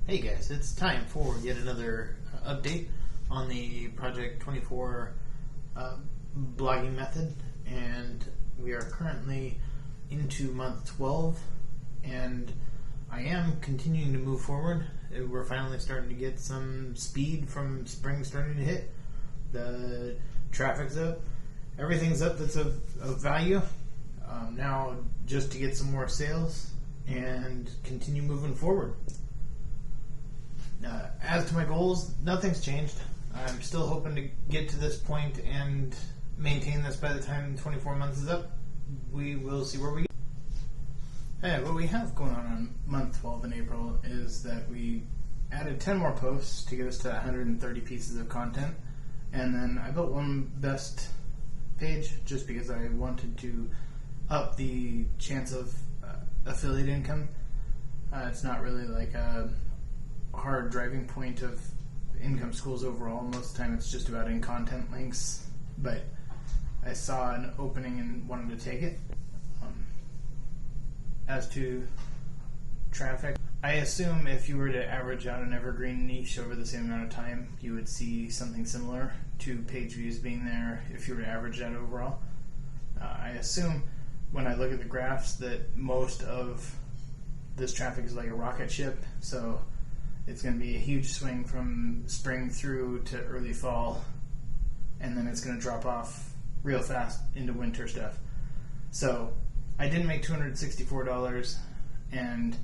Hey guys, it's time for yet another update on the Project 24 blogging method, and we are currently into month 12, and I am continuing to move forward. We're finally starting to get some speed from spring starting to hit. The traffic's up, everything's up that's of value. Now just to get some more sales and continue moving forward. As to my goals, nothing's changed. I'm still hoping to get to this point and maintain this by the time 24 months is up. We will see where we get. Hey, what we have going on month 12 in April is that we added 10 more posts to get us to 130 pieces of content. And then I built one best page just because I wanted to up the chance of affiliate income. It's not really like a hard driving point of income schools overall. Most of the time it's just about in content links, but I saw an opening and wanted to take it. As to traffic, I assume if you were to average out an evergreen niche over the same amount of time, you would see something similar to page views being there if you were to average that overall. I assume when I look at the graphs that most of this traffic is like a rocket ship, so it's going to be a huge swing from spring through to early fall, and then it's going to drop off real fast into winter stuff. So I didn't make $264, and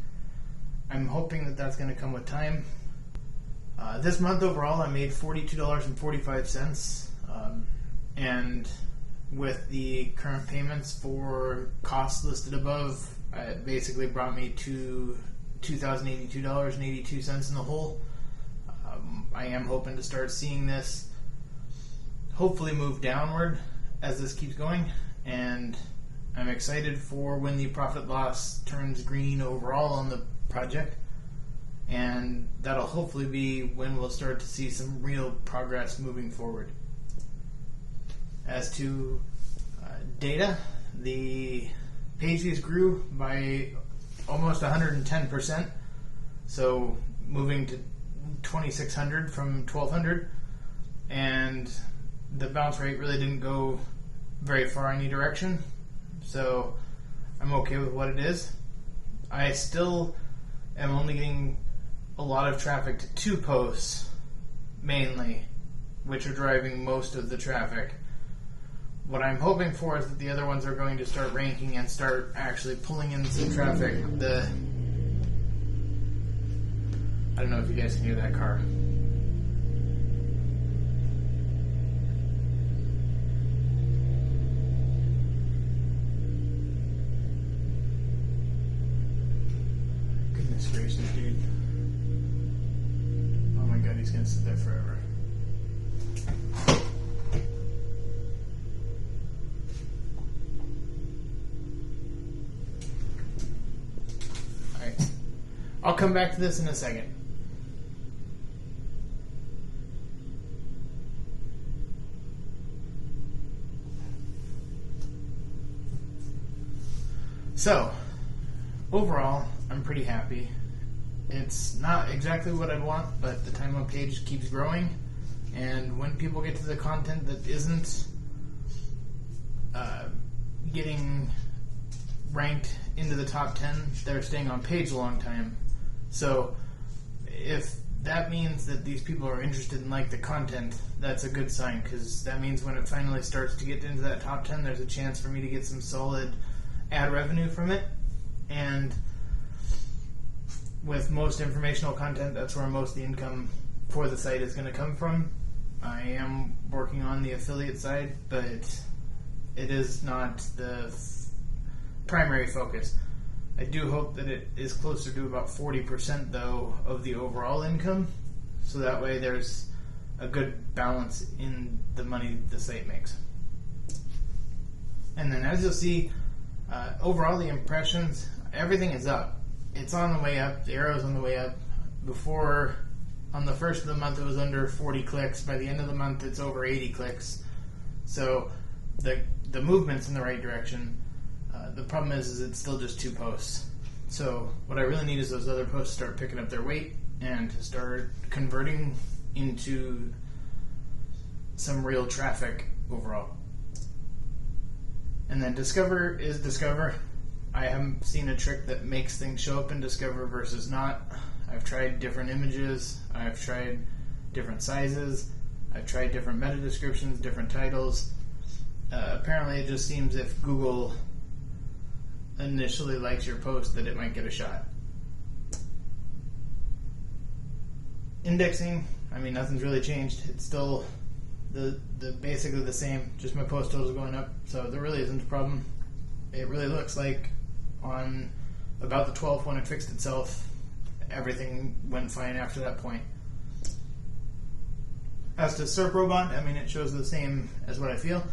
I'm hoping that that's going to come with time. This month overall I made $42.45, and with the current payments for costs listed above, it basically brought me to $2,082.82 in the hole. I am hoping to start seeing this hopefully move downward as this keeps going, and I'm excited for when the profit loss turns green overall on the project, and that'll hopefully be when we'll start to see some real progress moving forward. As to data, the page views grew by almost 110%, so moving to 2,600 from 1,200, and the bounce rate really didn't go very far any direction, so I'm okay with what it is. I still am only getting a lot of traffic to 2 posts mainly, which are driving most of the traffic. What I'm hoping for is that the other ones are going to start ranking and start actually pulling in some traffic. I don't know if you guys can hear that car. Goodness gracious, dude. Oh my god, he's gonna sit there forever. I'll come back to this in a second. So, overall, I'm pretty happy. It's not exactly what I'd want, but the time on page keeps growing, and when people get to the content that isn't getting ranked into the top 10, they're staying on page a long time. So if that means that these people are interested in the content, that's a good sign, because that means when it finally starts to get into that top 10, there's a chance for me to get some solid ad revenue from it. And with most informational content, that's where most of the income for the site is going to come from. I am working on the affiliate side, but it is not the primary focus. I do hope that it is closer to about 40% though of the overall income, so that way there's a good balance in the money the site makes. And then as you'll see, overall the impressions, everything is up. It's on the way up, the arrow's on the way up. Before, on the first of the month it was under 40 clicks, by the end of the month it's over 80 clicks. So the movement's in the right direction. The problem is it's still just 2 posts. So what I really need is those other posts to start picking up their weight and to start converting into some real traffic overall. And then Discover is Discover. I haven't seen a trick that makes things show up in Discover versus not. I've tried different images, I've tried different sizes, I've tried different meta descriptions, different titles. Apparently it just seems if Google initially likes your post that it might get a shot. Indexing, I mean, nothing's really changed. It's still the basically the same, just my post totals going up, so there really isn't a problem. It really looks like on about the 12th when it fixed itself, everything went fine after that point. As to SERP Robot, I mean, it shows the same as what I feel.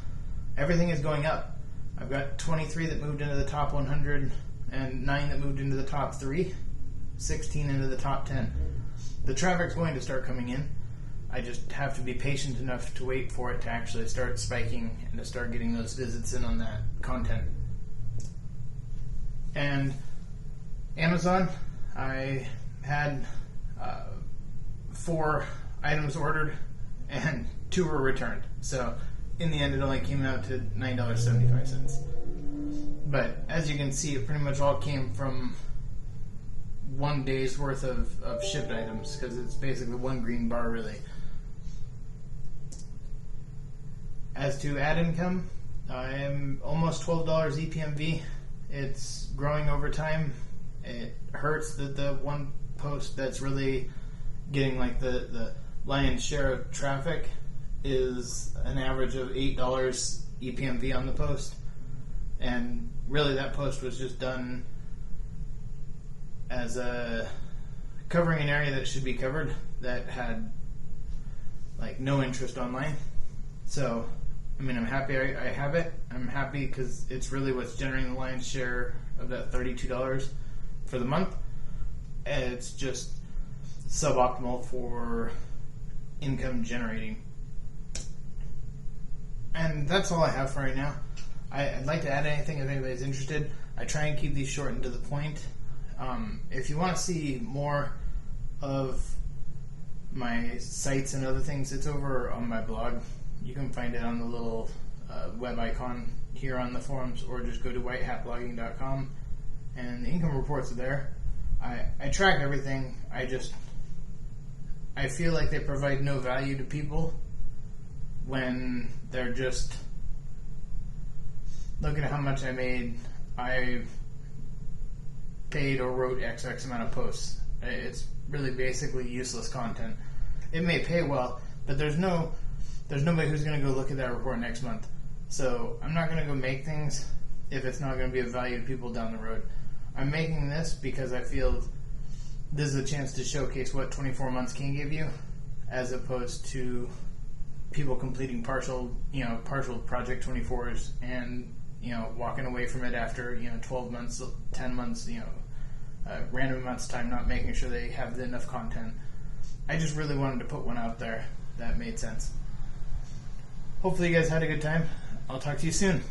Everything is going up. I've got 23 that moved into the top 100 and 9 that moved into the top 3, 16 into the top 10. The traffic's going to start coming in. I just have to be patient enough to wait for it to actually start spiking and to start getting those visits in on that content. And Amazon, I had 4 items ordered and 2 were returned. So in the end, it only came out to $9.75. But as you can see, it pretty much all came from one day's worth of shipped items, because it's basically one green bar, really. As to ad income, I'm almost $12 EPMV. It's growing over time. It hurts that the one post that's really getting like the lion's share of traffic is an average of $8 EPMV on the post. And really that post was just done as a covering an area that should be covered that had like no interest online. So I mean, I'm happy I have it. I'm happy because it's really what's generating the lion's share of that $32 for the month. And it's just suboptimal for income generating. And that's all I have for right now. I'd like to add anything if anybody's interested. I try and keep these short and to the point. If you want to see more of my sites and other things, it's over on my blog. You can find it on the little web icon here on the forums, or just go to whitehatblogging.com and the income reports are there. I track everything. I feel like they provide no value to people when they're just looking at how much I made. I paid or wrote XX amount of posts. It's really basically useless content. It may pay well, but there's nobody who's going to go look at that report next month. So I'm not going to go make things if it's not going to be of value to people down the road. I'm making this because I feel this is a chance to showcase what 24 months can give you, as opposed to people completing partial project 24s and walking away from it after 12 months, 10 months, random amounts of time, not making sure they have enough content. I just really wanted to put one out there that made sense. Hopefully you guys had a good time. I'll talk to you soon.